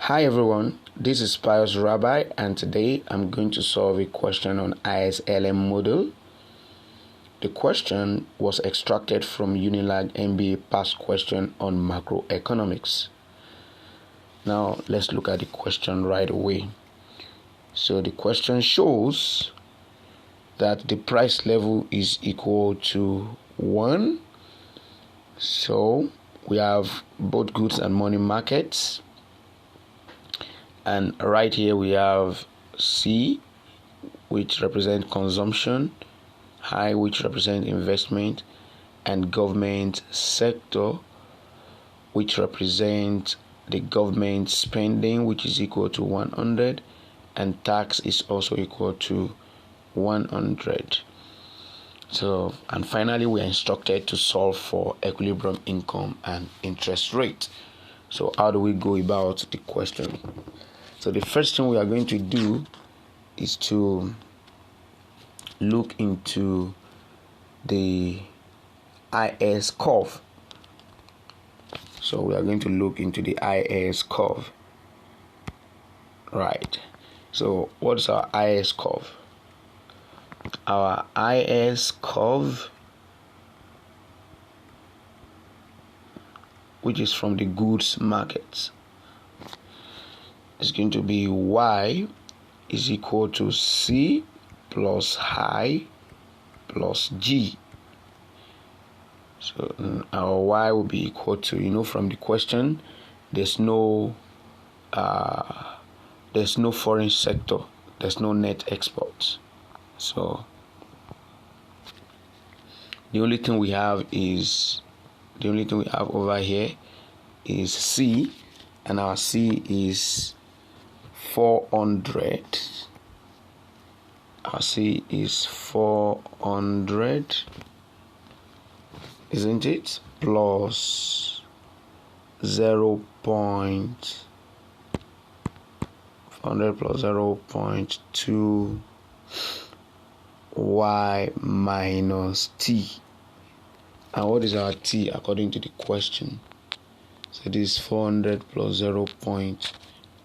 Hi everyone, this is Pius Rabbi, and today I'm going to solve a question on ISLM model. The question was extracted from Unilag MBA past question on macroeconomics. Now let's look at the question right away. So the question shows that the price level is equal to 1. So we have both goods and money markets. And right here we have C, which represents consumption, I, which represents investment, and government sector, which represents the government spending, which is equal to 100, and tax is also equal to 100. So, and finally, we are instructed to solve for equilibrium income and interest rate. So, how do we go about the question? So the first thing we are going to do is to look into the IS curve. So we are going to look into the IS curve. Right. So what's our IS curve? Our IS curve, which is from the goods markets, is going to be Y is equal to C plus I plus G. So our Y will be equal to, from the question, there's no foreign sector, there's no net exports. So the only thing we have over here is C, and our C is 400. Our C is 400, isn't it? Plus 0.2 Y minus T. And what is our T according to the question? So this is 400 plus 0.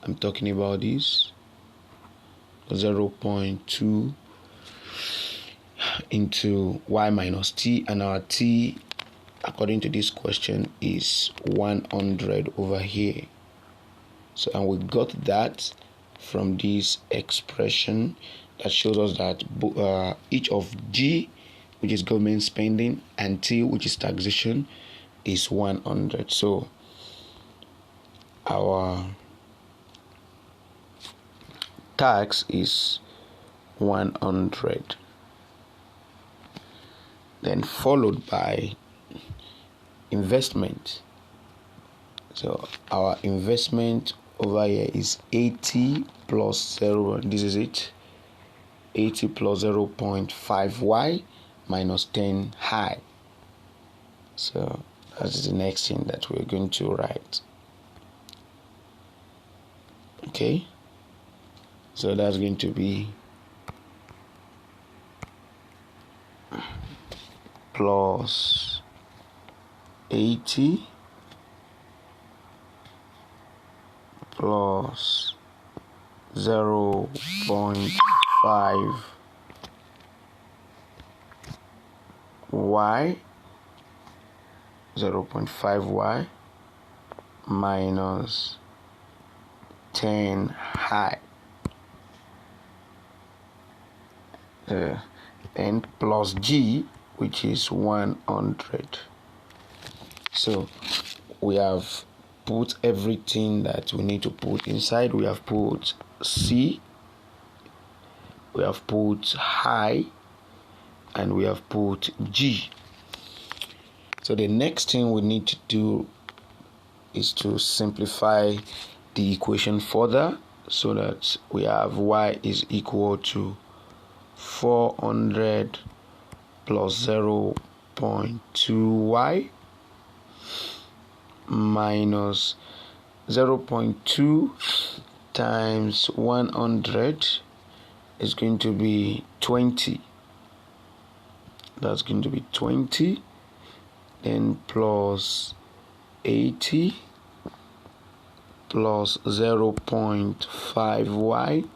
I'm talking about this 0.2 into Y minus T, and our T according to this question is 100 over here. So, and we got that from this expression that shows us that each of G, which is government spending, and T, which is taxation, is 100. So our tax is 100, then followed by investment. So our investment over here is 80 plus 0. This is it. 80 plus 0.5y minus 10 high. So that's the next thing that we're going to write. Okay. So that's going to be plus 80 plus 0.5 y, 0.5y minus 10 high. And plus G, which is 100. So we have put everything that we need to put inside. We have put C, we have put I, and we have put G. So the next thing we need to do is to simplify the equation further, so that we have Y is equal to 400 plus 0.2y minus 0.2 times 100 is going to be 20. That's going to be 20. Then plus 80 plus 0.5y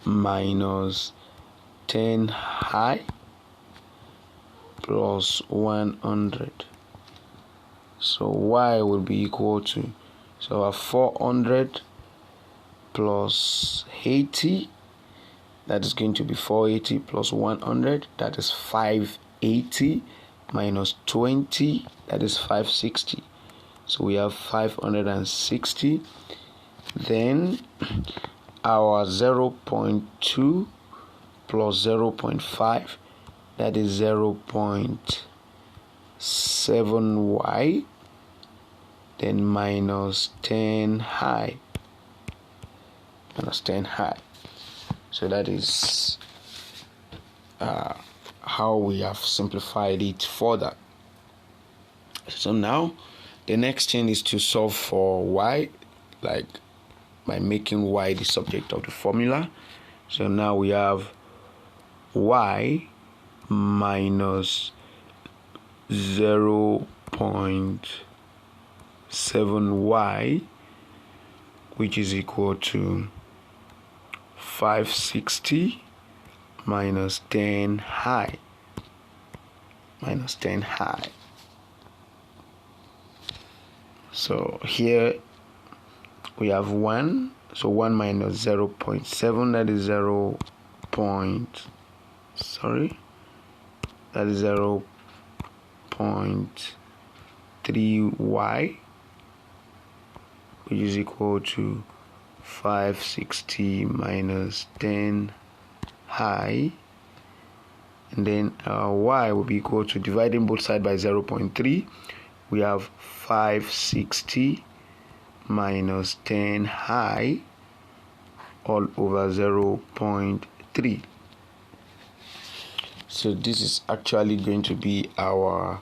minus 10 high plus 100. So y will be equal to, so our 400 plus 80, that is going to be 480 plus 100, that is 580, minus 20, that is 560. So we have 560. Then our 0.2 plus 0.5, that is 0.7y, then minus 10 high, so that is how we have simplified it further. So now the next thing is to solve for y, like by making y the subject of the formula. So now we have y minus 0.7y, which is equal to 560 minus 10 high. So here we have 1. So 1 minus 0.7, that is 0.3y, which is equal to 560 minus 10 high. And then y will be equal to, dividing both sides by 0.3, we have 560 minus 10 high all over 0.3. So this is actually going to be our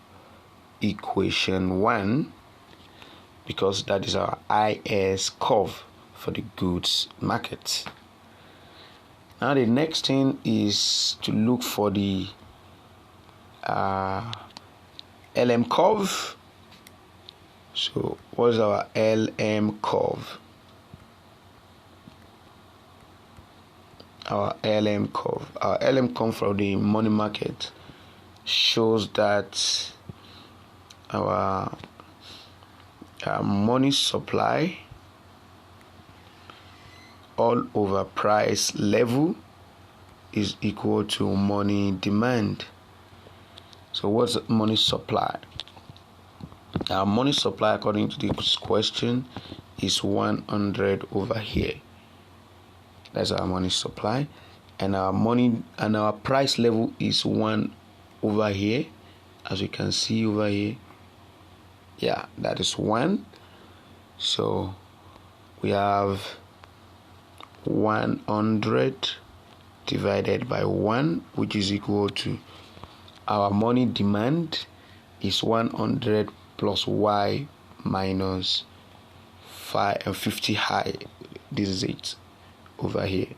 equation 1, because that is our IS curve for the goods market. Now the next thing is to look for the LM curve. So what is our LM curve? Our LM curve for the money market shows that our money supply all over price level is equal to money demand. So what's money supply? Our money supply, according to this question, is 100 over here. That's our money supply, and our price level is 1 over here, as you can see over here. Yeah, that is 1. So we have 100 divided by 1, which is equal to, our money demand is 100 plus y minus 50 high. This is it over here.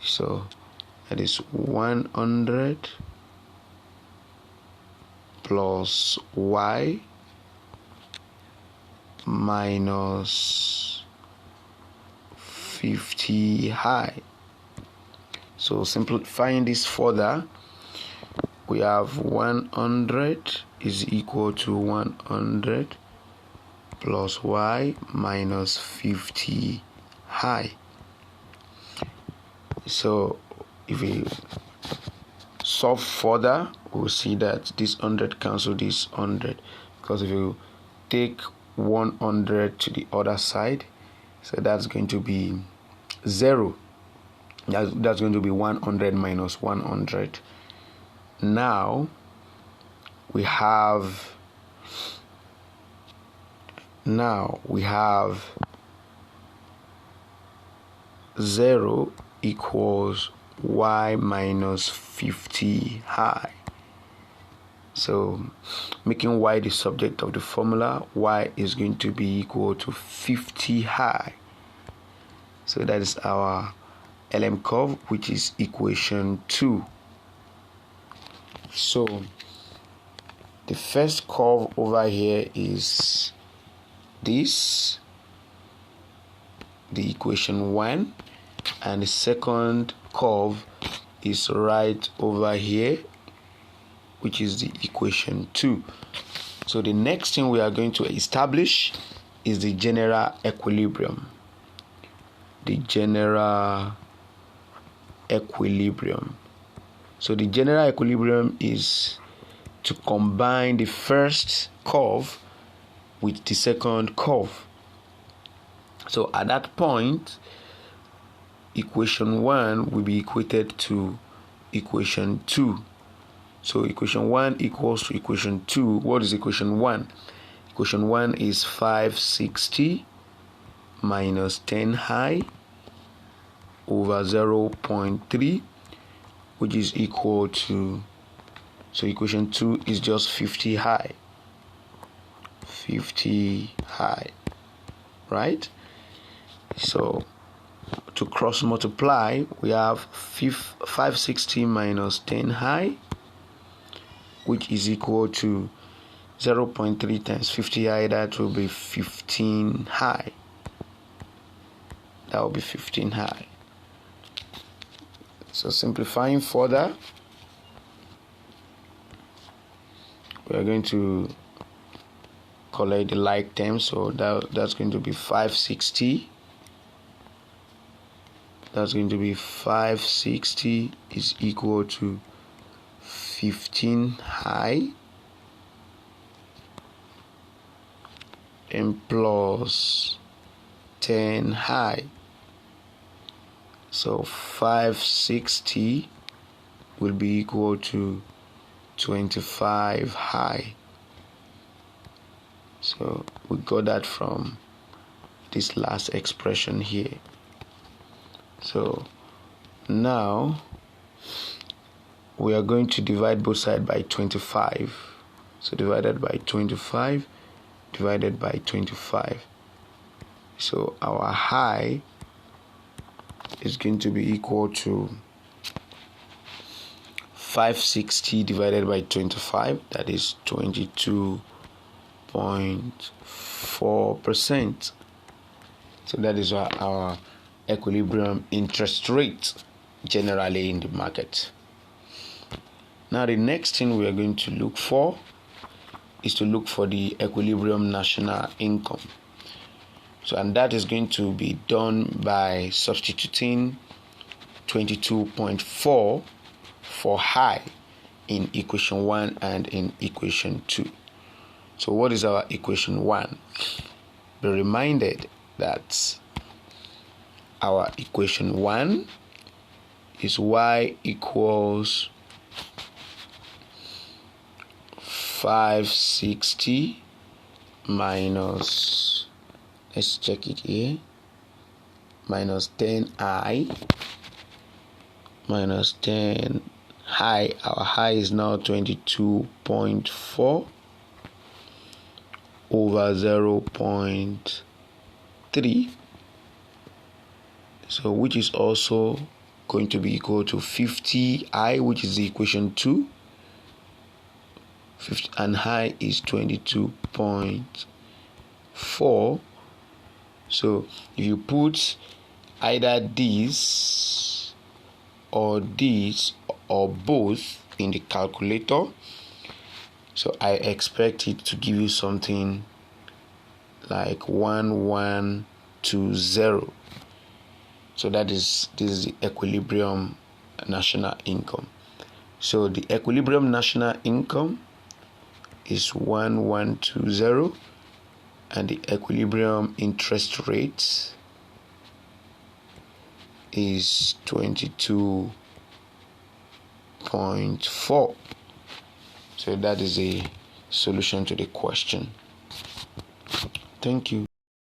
So that is 100 plus y minus 50 high. So simplifying this further, we have 100 is equal to 100 plus y minus 50 high. So if we solve further, we'll see that this 100 cancel this 100, because if you take 100 to the other side, so that's going to be 0. That's going to be 100 minus 100. Now we have 0 equals y minus 50 high. So making y the subject of the formula, y is going to be equal to 50 high. So that is our LM curve, which is equation 2. So the first curve over here is this, the equation 1, and the second curve is right over here, which is the equation 2. So the next thing we are going to establish is the general equilibrium. The general equilibrium. So the general equilibrium is to combine the first curve with the second curve. So at that point, equation 1 will be equated to equation 2. So equation 1 equals to equation 2. What is equation 1? Equation 1 is 560 minus 10i over 0.3, which is equal to, so equation 2 is just 50i. 50i, right? So to cross multiply, we have 560 minus 10i, which is equal to 0.3 times 50i. That will be 15i. That will be 15i. So simplifying further, we are going to collect the like terms. So that's going to be 560. That's going to be 560 is equal to 15i and plus 10i. So 560 will be equal to 25i. So we got that from this last expression here. So now we are going to divide both sides by 25. So divided by 25, divided by 25. So our high is going to be equal to 560 divided by 25, that is 22.4%. So that is our equilibrium interest rate generally in the market. Now the next thing we are going to look for is to look for the equilibrium national income. So, and that is going to be done by substituting 22.4 for high in equation 1 and in equation 2. So what is our equation 1? Be reminded that our equation 1 is y equals 560 minus, let's check it here, minus 10i minus 10 high. Our high is now 22.4 over 0.3, so which is also going to be equal to 50i, which is the equation 2. 50 and high is 22.4. So if you put either this or both in the calculator, so I expect it to give you something like 1120. So this is the equilibrium national income. So the equilibrium national income is 1120, and the equilibrium interest rate is 22.4. So that is a solution to the question. Thank you.